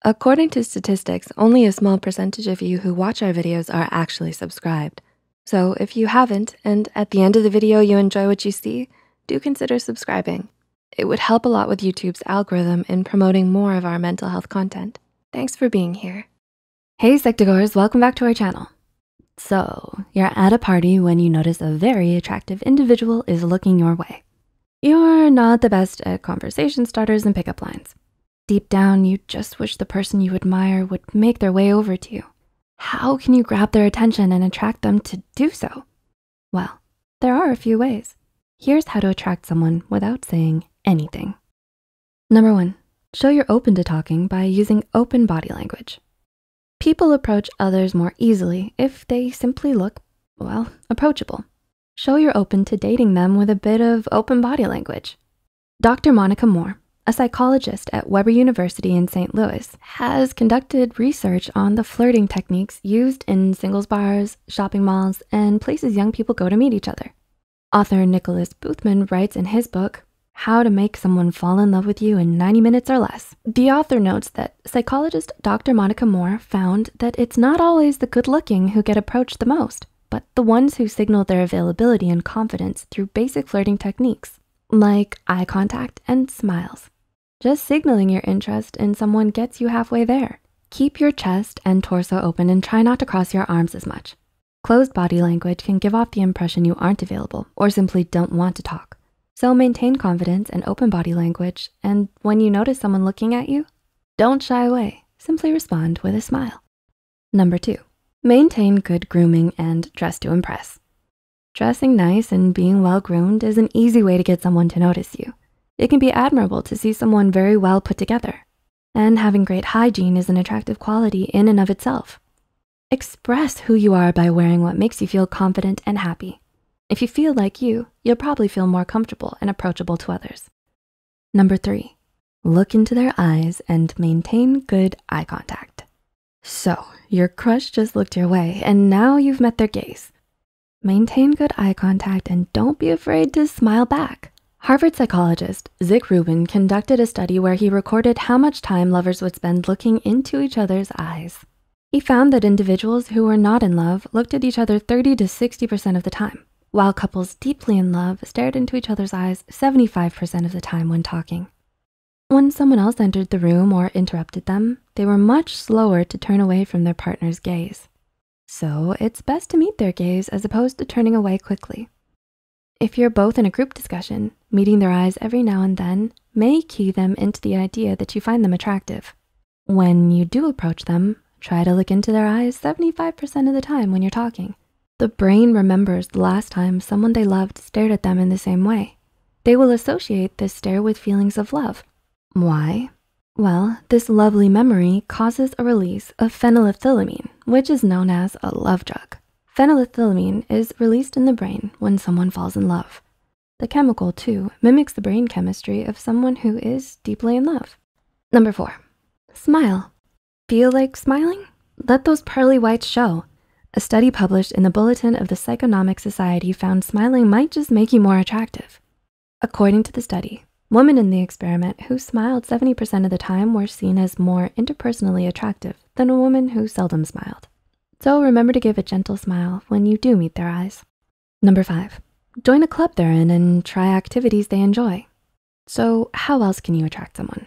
According to statistics, only a small percentage of you who watch our videos are actually subscribed. So if you haven't, and at the end of the video you enjoy what you see, do consider subscribing. It would help a lot with YouTube's algorithm in promoting more of our mental health content. Thanks for being here. Hey Psych2Goers, welcome back to our channel. So you're at a party when you notice a very attractive individual is looking your way. You're not the best at conversation starters and pickup lines. Deep down, you just wish the person you admire would make their way over to you. How can you grab their attention and attract them to do so? Well, there are a few ways. Here's how to attract someone without saying anything. Number 1, show you're open to talking by using open body language. People approach others more easily if they simply look, well, approachable. Show you're open to dating them with a bit of open body language. Dr. Monica Moore, a psychologist at Weber University in St. Louis, has conducted research on the flirting techniques used in singles bars, shopping malls, and places young people go to meet each other. Author Nicholas Boothman writes in his book, How to Make Someone Fall in Love with You in 90 Minutes or Less. The author notes that psychologist Dr. Monica Moore found that it's not always the good-looking who get approached the most, but the ones who signal their availability and confidence through basic flirting techniques, like eye contact and smiles. Just signaling your interest in someone gets you halfway there. Keep your chest and torso open and try not to cross your arms as much. Closed body language can give off the impression you aren't available or simply don't want to talk. So maintain confidence and open body language, and when you notice someone looking at you, don't shy away. Simply respond with a smile. Number 2, maintain good grooming and dress to impress. Dressing nice and being well-groomed is an easy way to get someone to notice you. It can be admirable to see someone very well put together. And having great hygiene is an attractive quality in and of itself. Express who you are by wearing what makes you feel confident and happy. If you feel like you'll probably feel more comfortable and approachable to others. Number 3, look into their eyes and maintain good eye contact. So your crush just looked your way and now you've met their gaze. Maintain good eye contact and don't be afraid to smile back. Harvard psychologist Zick Rubin conducted a study where he recorded how much time lovers would spend looking into each other's eyes. He found that individuals who were not in love looked at each other 30 to 60% of the time, while couples deeply in love stared into each other's eyes 75% of the time when talking. When someone else entered the room or interrupted them, they were much slower to turn away from their partner's gaze. So it's best to meet their gaze as opposed to turning away quickly. If you're both in a group discussion, meeting their eyes every now and then may key them into the idea that you find them attractive. When you do approach them, try to look into their eyes 75% of the time when you're talking. The brain remembers the last time someone they loved stared at them in the same way. They will associate this stare with feelings of love. Why? Well, this lovely memory causes a release of phenylethylamine, which is known as a love drug. Phenylethylamine is released in the brain when someone falls in love. The chemical, too, mimics the brain chemistry of someone who is deeply in love. Number 4, smile. Feel like smiling? Let those pearly whites show. A study published in the Bulletin of the Psychonomic Society found smiling might just make you more attractive. According to the study, women in the experiment who smiled 70% of the time were seen as more interpersonally attractive than a woman who seldom smiled. So remember to give a gentle smile when you do meet their eyes. Number 5, join a club they're in and try activities they enjoy. So how else can you attract someone?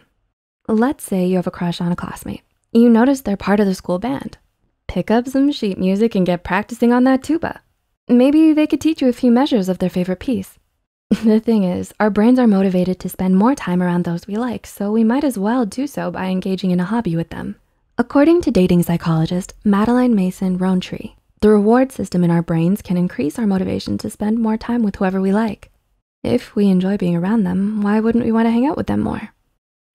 Let's say you have a crush on a classmate. You notice they're part of the school band. Pick up some sheet music and get practicing on that tuba. Maybe they could teach you a few measures of their favorite piece. The thing is, our brains are motivated to spend more time around those we like, so we might as well do so by engaging in a hobby with them. According to dating psychologist Madeline Mason Rowntree, the reward system in our brains can increase our motivation to spend more time with whoever we like. If we enjoy being around them, why wouldn't we want to hang out with them more?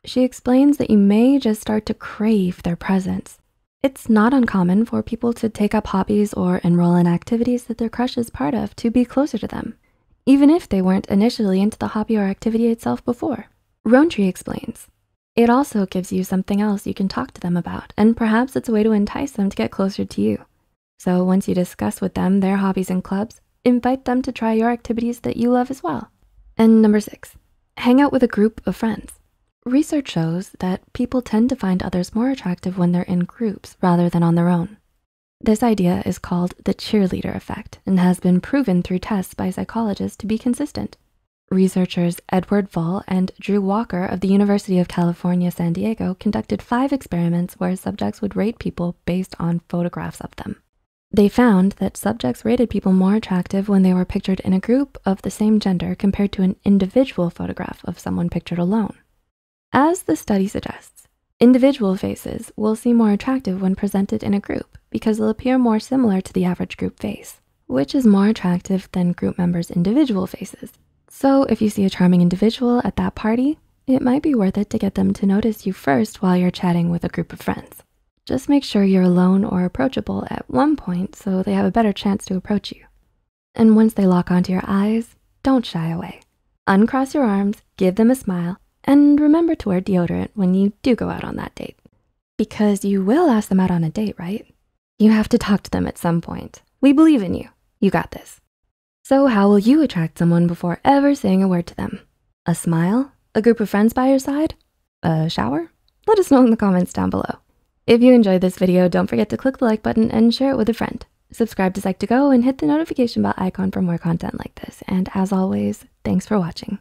She explains that you may just start to crave their presence. It's not uncommon for people to take up hobbies or enroll in activities that their crush is part of to be closer to them, even if they weren't initially into the hobby or activity itself before. Rowntree explains, it also gives you something else you can talk to them about, and perhaps it's a way to entice them to get closer to you. So once you discuss with them their hobbies and clubs, invite them to try your activities that you love as well. And number 6, hang out with a group of friends. Research shows that people tend to find others more attractive when they're in groups rather than on their own. This idea is called the cheerleader effect and has been proven through tests by psychologists to be consistent. Researchers Edward Vull and Drew Walker of the University of California, San Diego conducted 5 experiments where subjects would rate people based on photographs of them. They found that subjects rated people more attractive when they were pictured in a group of the same gender compared to an individual photograph of someone pictured alone. As the study suggests, individual faces will seem more attractive when presented in a group because they'll appear more similar to the average group face, which is more attractive than group members' individual faces. So if you see a charming individual at that party, it might be worth it to get them to notice you first while you're chatting with a group of friends. Just make sure you're alone or approachable at one point so they have a better chance to approach you. And once they lock onto your eyes, don't shy away. Uncross your arms, give them a smile, and remember to wear deodorant when you do go out on that date. Because you will ask them out on a date, right? You have to talk to them at some point. We believe in you. You got this. So how will you attract someone before ever saying a word to them? A smile? A group of friends by your side? A shower? Let us know in the comments down below. If you enjoyed this video, don't forget to click the like button and share it with a friend. Subscribe to Psych2Go and hit the notification bell icon for more content like this. And as always, thanks for watching.